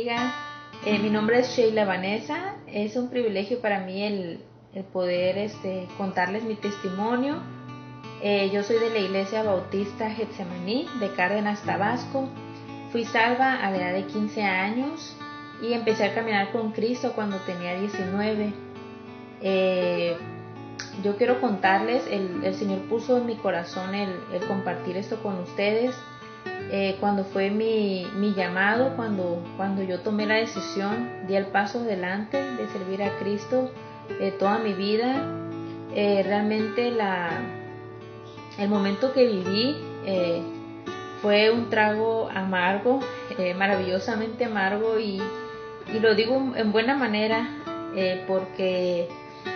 bendiga. Mi nombre es Sheila Vanessa. Es un privilegio para mí el poder contarles mi testimonio. Yo soy de la Iglesia Bautista Getsemaní de Cárdenas, Tabasco. Fui salva a la edad de 15 años y empecé a caminar con Cristo cuando tenía 19. Yo quiero contarles, el Señor puso en mi corazón el compartir esto con ustedes. Cuando fue mi llamado, cuando yo tomé la decisión, di el paso adelante de servir a Cristo toda mi vida. Realmente el momento que viví fue un trago amargo, maravillosamente amargo, y lo digo en buena manera porque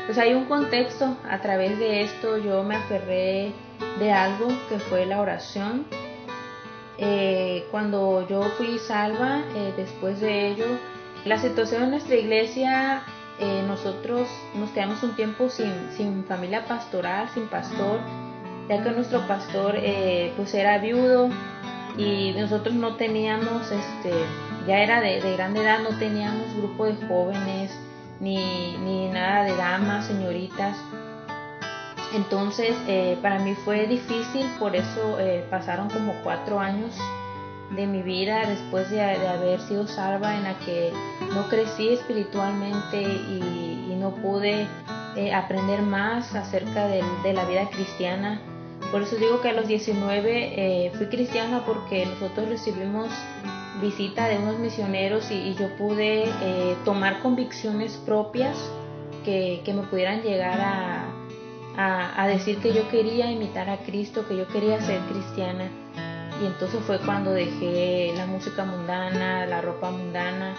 pues hay un contexto. A través de esto yo me aferré de algo que fue la oración. Cuando yo fui salva, después de ello, la situación en nuestra iglesia, nosotros nos quedamos un tiempo sin familia pastoral, sin pastor, ya que nuestro pastor pues era viudo y nosotros no teníamos, ya era de grande edad, no teníamos grupo de jóvenes ni nada de damas, señoritas. Entonces para mí fue difícil, por eso pasaron como 4 años de mi vida después de haber sido salva, en la que no crecí espiritualmente y no pude aprender más acerca de la vida cristiana. Por eso digo que a los 19 fui cristiana, porque nosotros recibimos visita de unos misioneros y yo pude tomar convicciones propias que me pudieran llegar a decir que yo quería imitar a Cristo, que yo quería ser cristiana. Y entonces fue cuando dejé la música mundana, la ropa mundana,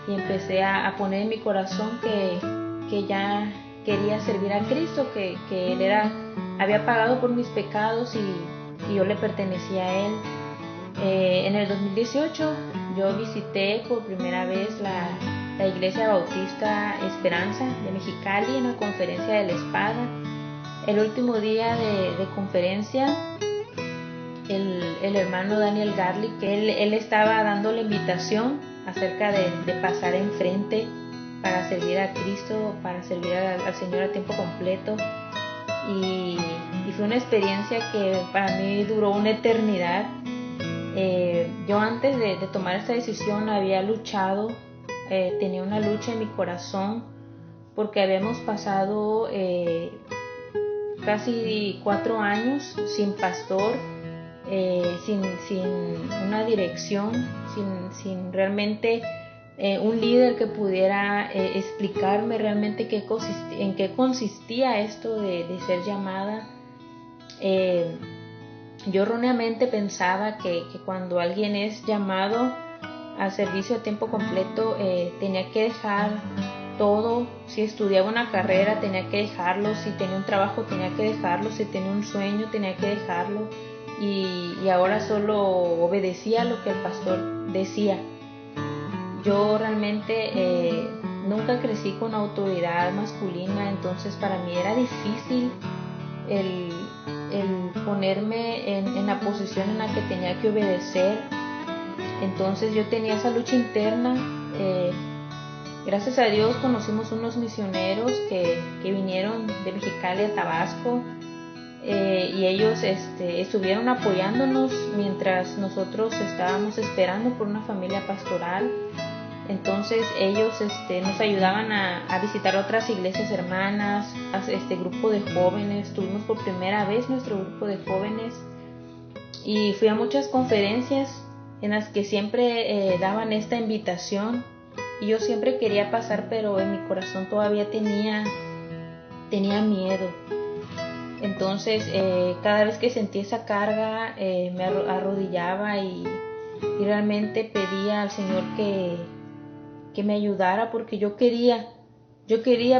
y empecé a poner en mi corazón que ya quería servir a Cristo, que Él había pagado por mis pecados y yo le pertenecía a Él. En el 2018 yo visité por primera vez la Iglesia Bautista Esperanza de Mexicali en la conferencia de la Espada. El último día de conferencia, el hermano Daniel Garlic, él estaba dando la invitación acerca de pasar enfrente para servir a Cristo, para servir al Señor a tiempo completo. Y fue una experiencia que para mí duró una eternidad. Yo antes de tomar esta decisión había luchado, tenía una lucha en mi corazón, porque habíamos pasado casi 4 años sin pastor, sin una dirección, sin realmente un líder que pudiera explicarme realmente en qué consistía esto de ser llamada. Yo erróneamente pensaba que cuando alguien es llamado al servicio a tiempo completo tenía que dejar todo. Si estudiaba una carrera tenía que dejarlo, si tenía un trabajo tenía que dejarlo, si tenía un sueño tenía que dejarlo, y ahora solo obedecía lo que el pastor decía. Yo realmente nunca crecí con autoridad masculina, entonces para mí era difícil el ponerme en la posición en la que tenía que obedecer. Entonces yo tenía esa lucha interna. Gracias a Dios conocimos unos misioneros que vinieron de Mexicali a Tabasco, y ellos estuvieron apoyándonos mientras nosotros estábamos esperando por una familia pastoral. Entonces ellos nos ayudaban a visitar otras iglesias hermanas, a grupo de jóvenes. Tuvimos por primera vez nuestro grupo de jóvenes y fui a muchas conferencias en las que siempre daban esta invitación, y yo siempre quería pasar, pero en mi corazón todavía tenía miedo. Entonces cada vez que sentí esa carga me arrodillaba y realmente pedía al Señor que me ayudara, porque yo quería,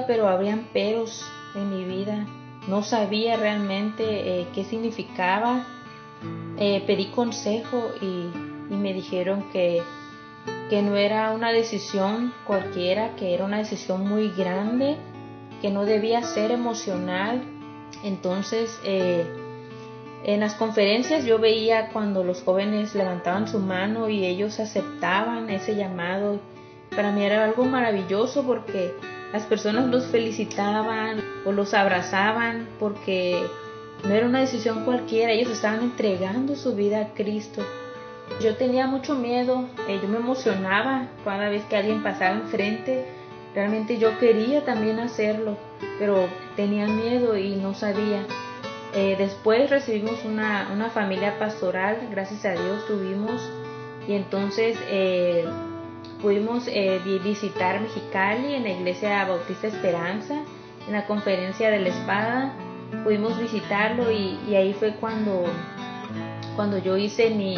pero habrían peros en mi vida. No sabía realmente qué significaba. Pedí consejo y me dijeron que no era una decisión cualquiera, que era una decisión muy grande, que no debía ser emocional. Entonces en las conferencias yo veía cuando los jóvenes levantaban su mano y ellos aceptaban ese llamado para mí era algo maravilloso porque las personas los felicitaban o los abrazaban porque no era una decisión cualquiera, ellos estaban entregando su vida a Cristo. Yo tenía mucho miedo, yo me emocionaba cada vez que alguien pasaba enfrente. Realmente yo quería también hacerlo, pero tenía miedo y no sabía. Después recibimos una familia pastoral, gracias a Dios tuvimos, y entonces pudimos visitar Mexicali en la Iglesia Bautista Esperanza, en la Conferencia de la Espada. Pudimos visitarlo y ahí fue cuando yo hice mi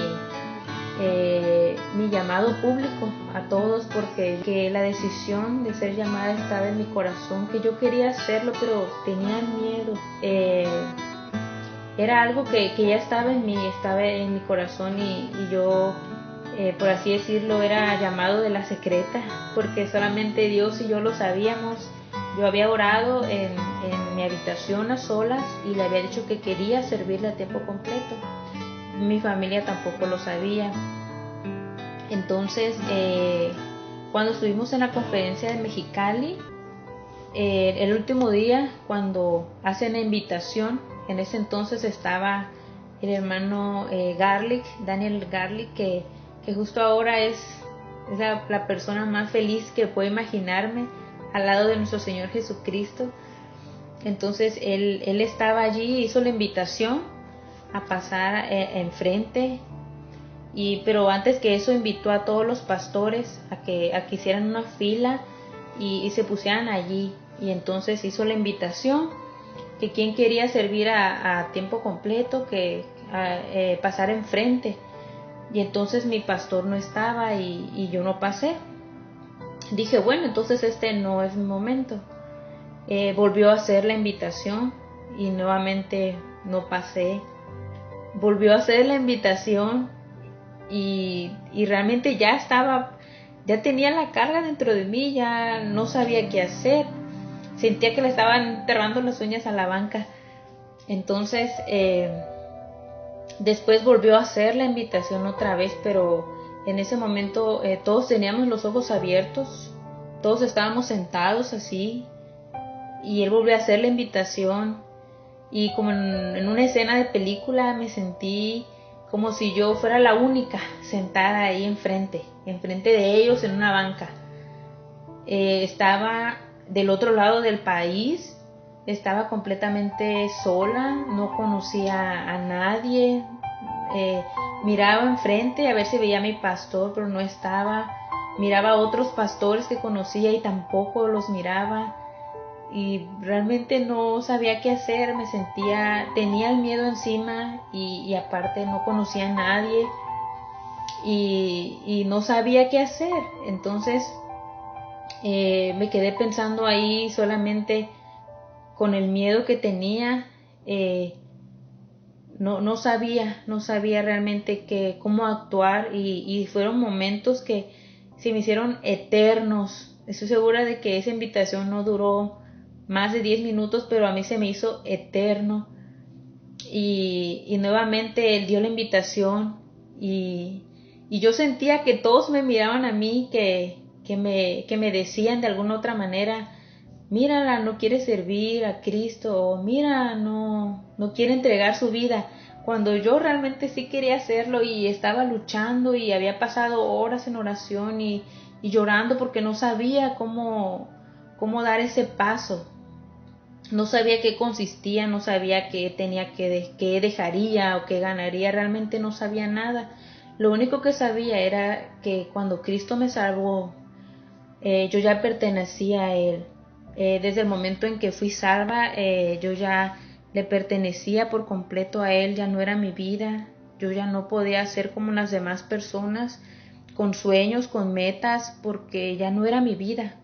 llamado público a todos, porque que la decisión de ser llamada estaba en mi corazón, que yo quería hacerlo pero tenía miedo. Era algo que ya estaba en mi corazón y yo, por así decirlo, era llamado de la secreta, porque solamente Dios y yo lo sabíamos. Yo había orado en mi habitación a solas y le había dicho que quería servirle a tiempo completo. Mi familia tampoco lo sabía. Entonces, cuando estuvimos en la conferencia de Mexicali, el último día, cuando hacen la invitación, en ese entonces estaba el hermano Daniel Garlic, que justo ahora es la persona más feliz que puedo imaginarme al lado de nuestro Señor Jesucristo. Entonces él estaba allí, hizo la invitación a pasar enfrente, pero antes que eso invitó a todos los pastores a que hicieran una fila y se pusieran allí, y entonces hizo la invitación que quien quería servir a tiempo completo, que pasar enfrente. Y entonces mi pastor no estaba y yo no pasé. Dije, bueno, entonces este no es mi momento. Volvió a hacer la invitación y nuevamente no pasé. Volvió a hacer la invitación y realmente ya tenía la carga dentro de mí, ya no sabía qué hacer. Sentía que le estaban enterrando las uñas a la banca. Entonces, después volvió a hacer la invitación otra vez, pero en ese momento todos teníamos los ojos abiertos, todos estábamos sentados así, y él volvió a hacer la invitación, y como en una escena de película me sentí como si yo fuera la única sentada ahí enfrente de ellos en una banca. Estaba del otro lado del país, estaba completamente sola, no conocía a nadie. Miraba enfrente a ver si veía a mi pastor, pero no estaba. Miraba a otros pastores que conocía y tampoco los miraba, y realmente no sabía qué hacer. Tenía el miedo encima y aparte no conocía a nadie y no sabía qué hacer. Entonces me quedé pensando ahí solamente con el miedo que tenía. No sabía realmente cómo actuar, y fueron momentos que se me hicieron eternos. Estoy segura de que esa invitación no duró más de 10 minutos, pero a mí se me hizo eterno. Y nuevamente él dio la invitación y yo sentía que todos me miraban a mí, que me decían de alguna otra manera: mírala, no quiere servir a Cristo, o mira, no quiere entregar su vida, cuando yo realmente sí quería hacerlo y estaba luchando y había pasado horas en oración y llorando porque no sabía cómo dar ese paso. No sabía qué consistía, no sabía qué dejaría o qué ganaría, realmente no sabía nada. Lo único que sabía era que cuando Cristo me salvó, yo ya pertenecía a Él. Desde el momento en que fui salva, yo ya le pertenecía por completo a Él, ya no era mi vida. Yo ya no podía ser como las demás personas, con sueños, con metas, porque ya no era mi vida.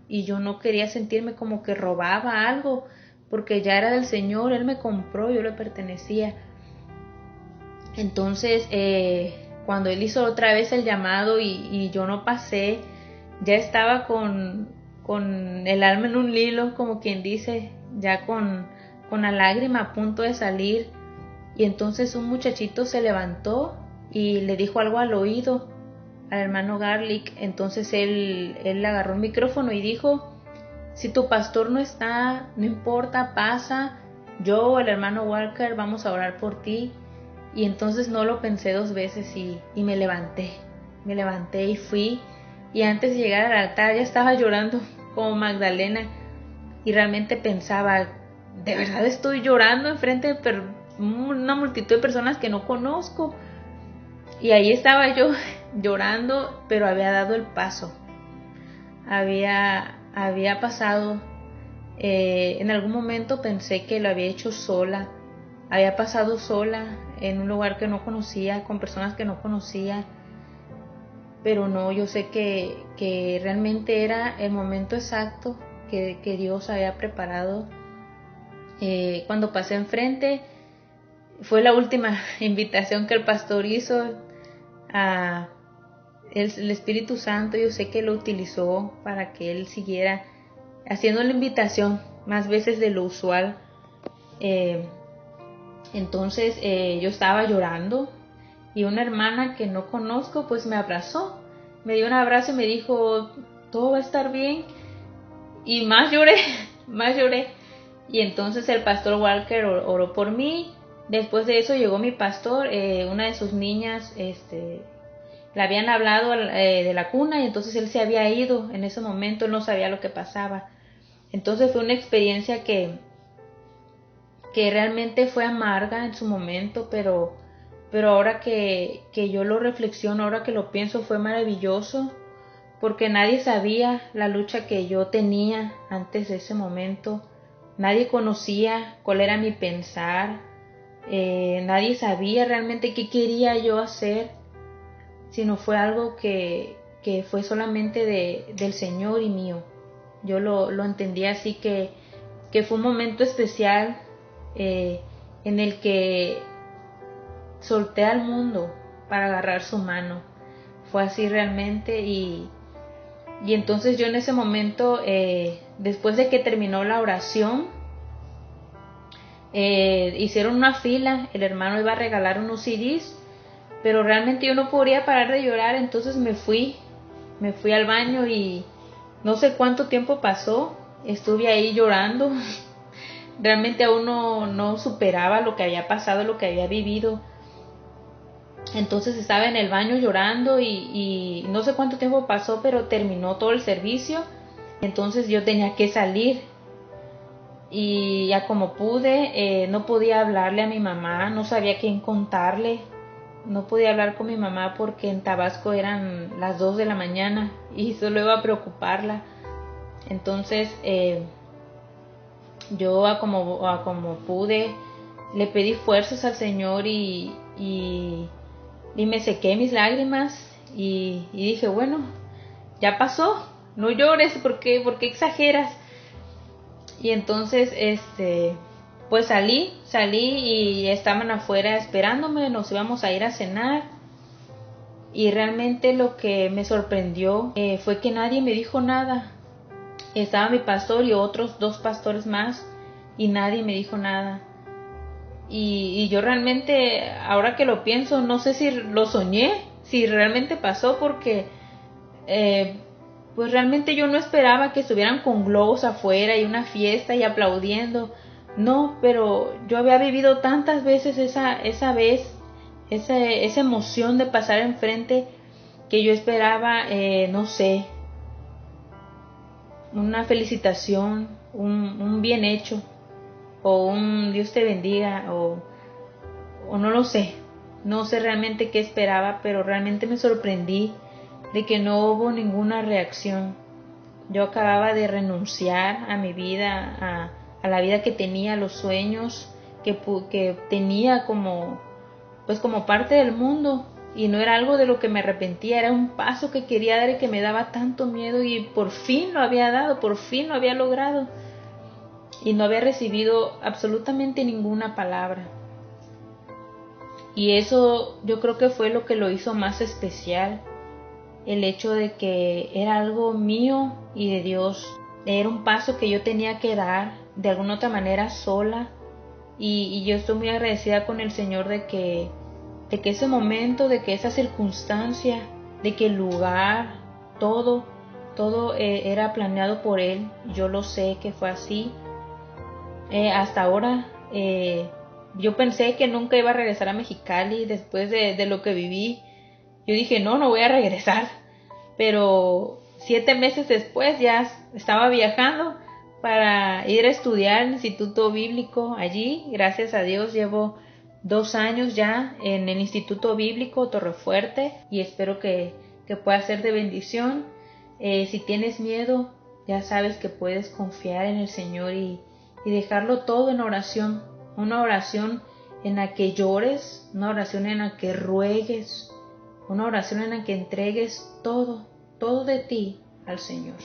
Y yo no quería sentirme como que robaba algo, porque ya era del Señor, Él me compró, yo le pertenecía. Entonces, cuando Él hizo otra vez el llamado y yo no pasé, ya estaba con el alma en un hilo, como quien dice, ya con la lágrima a punto de salir. Y entonces un muchachito se levantó y le dijo algo al oído al hermano Garlic. Entonces él agarró el micrófono y dijo: si tu pastor no está, no importa, pasa, yo o el hermano Walker vamos a orar por ti. Y entonces no lo pensé dos veces y me levanté y fui. Y antes de llegar al altar ya estaba llorando como Magdalena, y realmente pensaba: de verdad estoy llorando enfrente de una multitud de personas que no conozco. Y ahí estaba yo llorando, pero había dado el paso, había pasado. En algún momento pensé que lo había hecho sola, había pasado sola en un lugar que no conocía, con personas que no conocía, pero no, yo sé que realmente era el momento exacto que Dios había preparado. Cuando pasé enfrente, fue la última invitación que el pastor hizo. El Espíritu Santo, yo sé que lo utilizó para que él siguiera haciendo la invitación más veces de lo usual. Entonces yo estaba llorando, y una hermana que no conozco pues me abrazó, me dio un abrazo y me dijo: todo va a estar bien. Y más lloré, más lloré. Y entonces el pastor Walker oró por mí. Después de eso llegó mi pastor, una de sus niñas le habían hablado de la cuna, y entonces él se había ido en ese momento, él no sabía lo que pasaba. Entonces fue una experiencia que realmente fue amarga en su momento, pero ahora que yo lo reflexiono, ahora que lo pienso, fue maravilloso, porque nadie sabía la lucha que yo tenía antes de ese momento. Nadie conocía cuál era mi pensar, nadie sabía realmente qué quería yo hacer, sino fue algo que fue solamente del Señor y mío. Yo lo entendí así, que fue un momento especial, en el que solté al mundo para agarrar su mano. Fue así realmente. Y entonces yo en ese momento, después de que terminó la oración, hicieron una fila, el hermano iba a regalar unos CDs, pero realmente yo no podía parar de llorar. Entonces me fui al baño, y no sé cuánto tiempo pasó, estuve ahí llorando. Realmente aún no superaba lo que había pasado, lo que había vivido. Entonces estaba en el baño llorando, y no sé cuánto tiempo pasó, pero terminó todo el servicio. Entonces yo tenía que salir, y ya como pude, no podía hablarle a mi mamá, no sabía quién contarle. No podía hablar con mi mamá porque en Tabasco eran las 2 de la mañana y solo iba a preocuparla. Entonces yo a como pude le pedí fuerzas al Señor, y me sequé mis lágrimas, y dije: bueno, ya pasó, no llores, ¿por qué exageras? Y entonces pues salí y estaban afuera esperándome, nos íbamos a ir a cenar. Y realmente lo que me sorprendió fue que nadie me dijo nada. Estaba mi pastor y otros 2 pastores más, y nadie me dijo nada. Y yo realmente, ahora que lo pienso, no sé si lo soñé, si realmente pasó, porque pues realmente yo no esperaba que estuvieran con globos afuera y una fiesta y aplaudiendo. No, pero yo había vivido tantas veces esa emoción de pasar enfrente, que yo esperaba, no sé, una felicitación, un bien hecho, o un Dios te bendiga, o no lo sé. No sé realmente qué esperaba, pero realmente me sorprendí de que no hubo ninguna reacción. Yo acababa de renunciar a mi vida, a la vida que tenía, a los sueños que tenía como parte del mundo, y no era algo de lo que me arrepentía, era un paso que quería dar y que me daba tanto miedo, y por fin lo había dado, por fin lo había logrado, y no había recibido absolutamente ninguna palabra. Y eso yo creo que fue lo que lo hizo más especial, el hecho de que era algo mío y de Dios. Era un paso que yo tenía que dar de alguna otra manera sola, y yo estoy muy agradecida con el Señor de que ese momento, de que esa circunstancia de que el lugar, todo era planeado por Él. Yo lo sé que fue así. Hasta ahora, yo pensé que nunca iba a regresar a Mexicali después de lo que viví. Yo dije, no voy a regresar. Pero 7 meses después ya estaba viajando para ir a estudiar el Instituto Bíblico allí. Gracias a Dios llevo 2 años ya en el Instituto Bíblico Torrefuerte y espero que pueda ser de bendición. Si tienes miedo, ya sabes que puedes confiar en el Señor y dejarlo todo en oración. Una oración en la que llores, una oración en la que ruegues, una oración en la que entregues todo de ti al Señor.